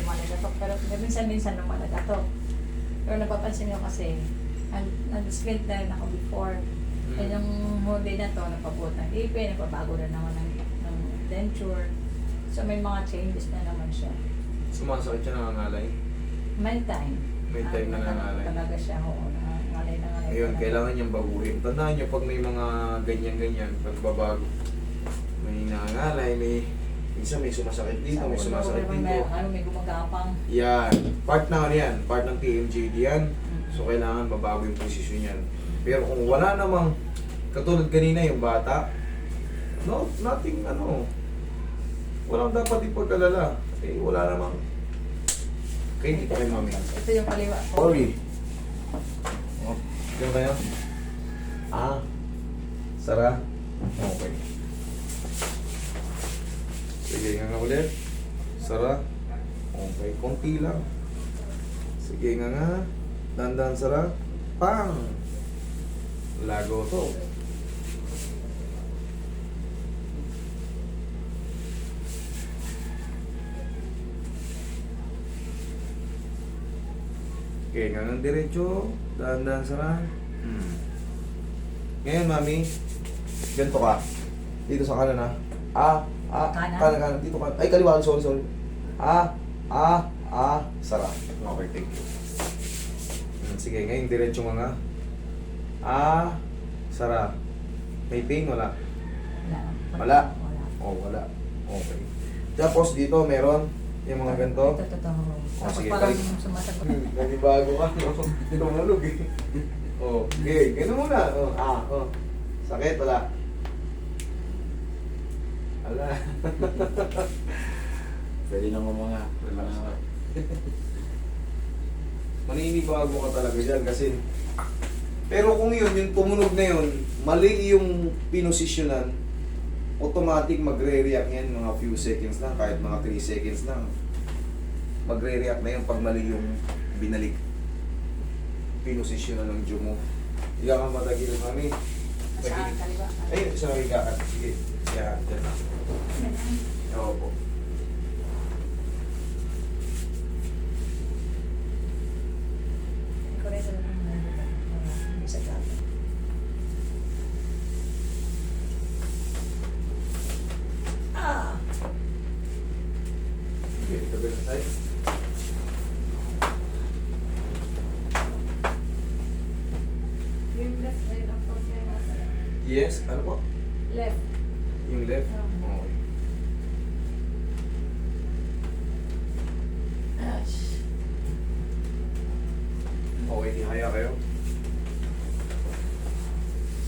lumalagatok. Pero minsan-minsan lumalagatok. Pero napapansin nyo kasi, nag-splint na rin ako before. Eh yung huli na to, napabuot ng ipin, napabago na naman ng denture. So may mga changes na naman siya. Sumasakit siya, nangangalay. May time. May time na nangangalay. Talaga siya, oo, nangangalay. Ayun, kailangan niyang baguhin. Tandaan niyo, pag may mga ganyan-ganyan, pagbabago, may nangangalay, minsan may sumasakit dito, may sumasakit dito. May gumagapang. Yan. Part na yan. Part ng TMJD yan. So, kailangan babago yung posisyon yan. Pero kung wala namang, katulad kanina yung bata, no, nothing, walang dapat ipagkalala. Eh, wala namang, kaya dito kay mami. Ito yung kaliwa ko. Sorry. Oh, dito kayo? Sara? Okay. Sige nga ulit. Sara? Okay, konti lang. Sige nga. Dandan Sara. Pang! Lago to. Okay, nga ng diretso. Dandan Sara. Ngayon, mami, ganito ka. Dito sa kanan, ha? Kanan. Dito ka. Ay, kaliwa. Sorry. Sara. Okay, thank you. Sige, ngayon, diretso nga. Sara. May pain, wala? Wala? Oh, wala. Okay. Tapos dito, meron yung mga ganito. Ito, totoo. Tapos sige, parang balik. sumasagot. Nanibago ka, no? Hindi ko malug eh. Oh, okay. Ganun muna. Sakit, wala? Wala. Pwede nang umanga. Relax na. Maninibago ka talaga dyan kasi pero kung yun, yung tumunog na yun, mali yung pinosisyonan, automatic magre-react yan mga few seconds lang, kahit mga 3 seconds lang. Magre-react na yun pag mali yung binalik pinosisyonan ng jaw mo. Higa ka matagil, mami. Saan? Kaliwa? Ayun, sa higa ka. Sige. Yan, dyan na. Oo po. Okay, tabi na tayo. Yung left side ang problema. Yes, ano po? Left. Yung left? Okay. Okay, ihaya kayo.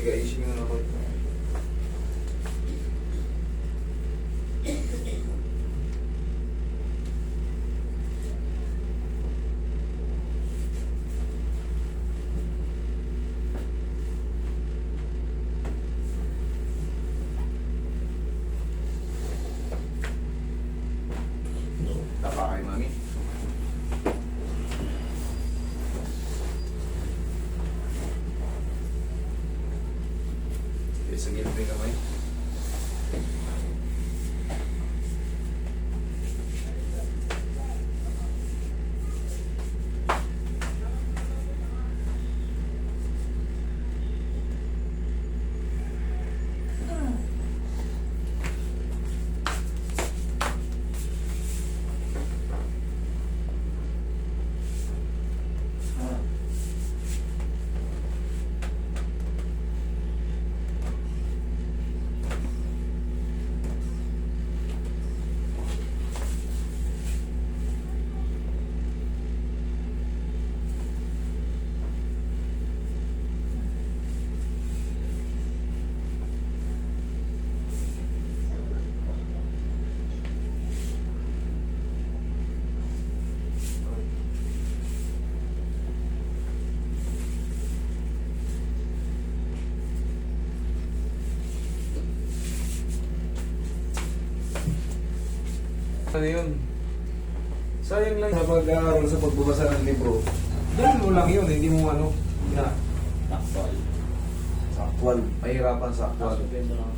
Sige, isip nyo na ako. Tapa kayo, mami. Okay, sa gilid rin kamay. Ano yun? Sayang lang sa pag-aaral sa pagbabasa ng libro. Dahil mo lang yun, hindi mo Takbal. Saktwal. Mahirapan saktwal. Nakasupendo lang.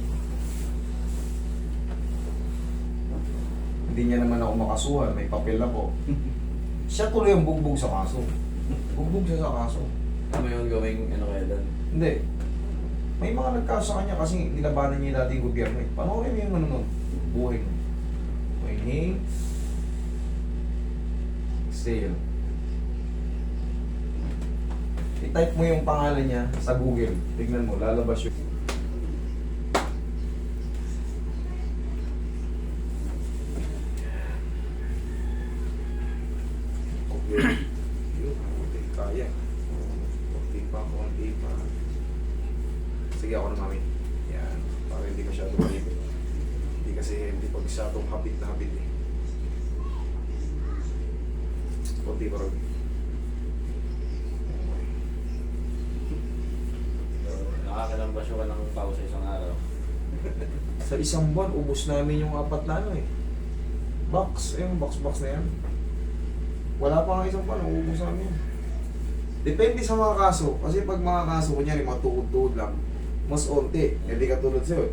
Hindi niya naman ako makasuhan, may papel ako. Siya tuloy ang bugbog sa kaso. Bugbog siya sa kaso. Tama yung gawing ano kaya doon. Hindi. May mga nagkaso sa kanya kasi nilabanan niya yung dating gobyerno eh. Panoorin mo yung ano nun. Buhay mo. Inhale. Exhale. I-type mo yung pangalan niya sa Google. Tignan mo, lalabas yun. Okay. Yun, okay, kaya. Konti pa, konti pa. Sige ako na, mami. Yan, para hindi masyadong malibig. Hindi kasi hindi pag masyadong hapit na hapit eh. Konti pa rin. So, nakakilambas ka ng pao sa isang araw. Sa isang buwan, ubos namin yung 4 na ano eh. Box, yung box na yan. Wala pa nga isang buwan, ubos namin yan. Depende sa mga kaso. Kasi pag mga kaso, kunyari, mga tuhod-tuhod lang, mas onti. Hindi katulad sa'yo.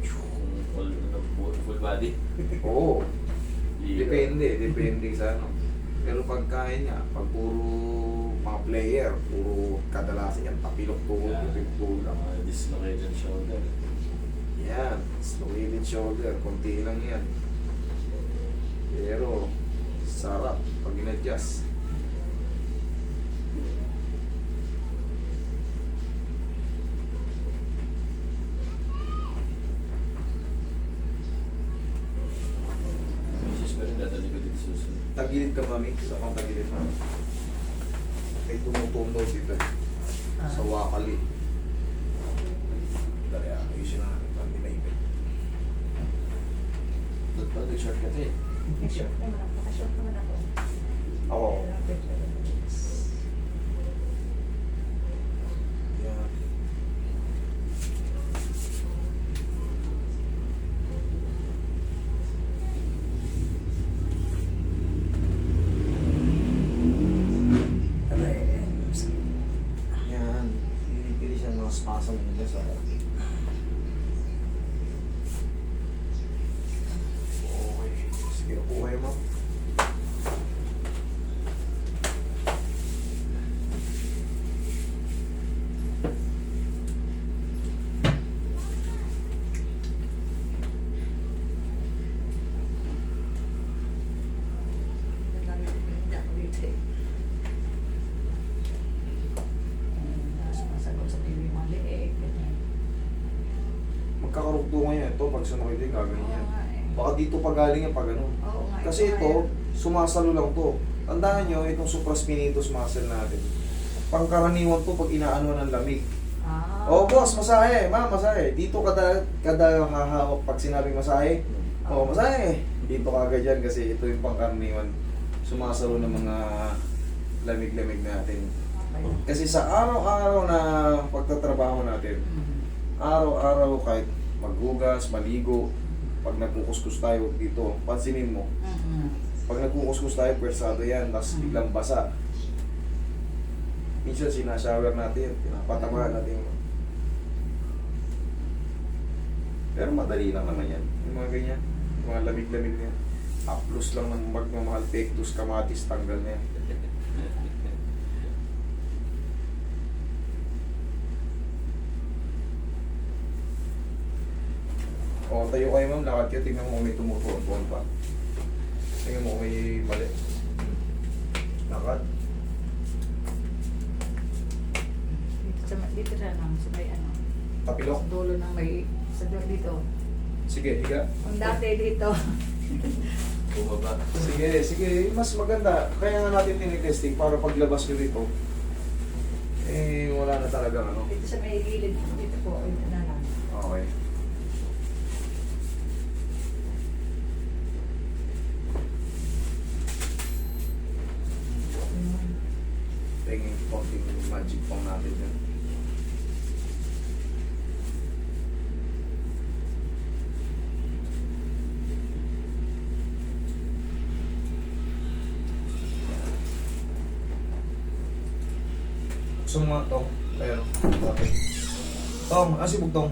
Kung full body. Oo. Liga. Depende sa ano. Pero pagkain nga, pag puro mga player, puro kadalasan yan, tapilok tuhod, Yeah. tapilok tuhod lang. Dislocated shoulder. Yan, slow-headed shoulder, konti lang yan. Pero, sarap pag in-adjust. Misis ko rin dadali ko dito susunod. Tagilid ka, mami. Sa pang tagilid, mami. May tumutundo dito. Sa wakali. Dali, ayusin na natin. Pag ninaipit. Doon pa, nag-shortcut eh. Short naman ako. Short naman ako. Ako. Yan. Yan. Pinipili siya ng mga spasm nila sa okay. Sige, okay mo. Masagot sa TV mga liig. Magkakarugtungan yan. Ito, pag sumakit din, gagawin yan. Oo nga eh. Baka dito pa galing yan pag ano. Oo nga, Kasi nga ito, yan. sumasalo lang to. Tandaan nyo, itong supraspinatus muscle natin. Pangkaraniwan to pag inaano ng lamig. Ah. Oh, boss, masahe. Ma'am, masahe. Dito kada hahawak pag sinabing masahe. Oh, masahe. Dito kagad yan kasi ito yung pangkaraniwan. Sumasalo ng mga lamig-lamig natin. Okay. Kasi sa araw-araw na pagtatrabaho natin, Mhm. araw-araw kahit maghugas, maligo, pag nagkukuskus tayo dito, pansinin mo, Mhm. pag nagkukuskus tayo, pwersado yan, tapos biglang basa. Minsan sinashower natin, pinapatamaan natin. Pero madali lang naman yan, yung mga ganyan, yung mga lamig-lamig na yan. Haplos lang ng magmamahal, pectus, kamatis, tanggal na yan. O, tayo kayo ma'am, lakad kayo, tingnan mo kung may tumutuon-tuon pa. Tingnan mo kung may mali. Lakad. Dito na lang sa may ano. Tapilok. Sa dulo ng may sa dulo dito. Sige, higa. Kung dati dito. Bumaba. Sige, mas maganda. Kaya nga natin tinitesting para paglabas nyo dito, eh, wala na talaga ano. Dito sa may gilid dito po. Ito na lang. Okay. Tingin konting magic pang natin dyan. Gusto mo mga tong? Pero, okay. Tong, si Bugtong.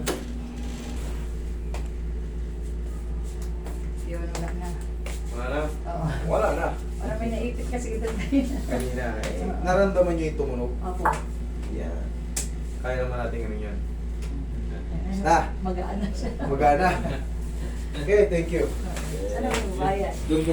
Yun, wala na. Wala na. Wala na. Parang may naipit kasi ito kanina. Kanina, naramdaman nyo yung tumunog. Opo. Yan. Kaya naman natin ano yan. Ano, Ah. Magaan na siya. Magana. Okay, thank you. Sana magbabayad. Doon ko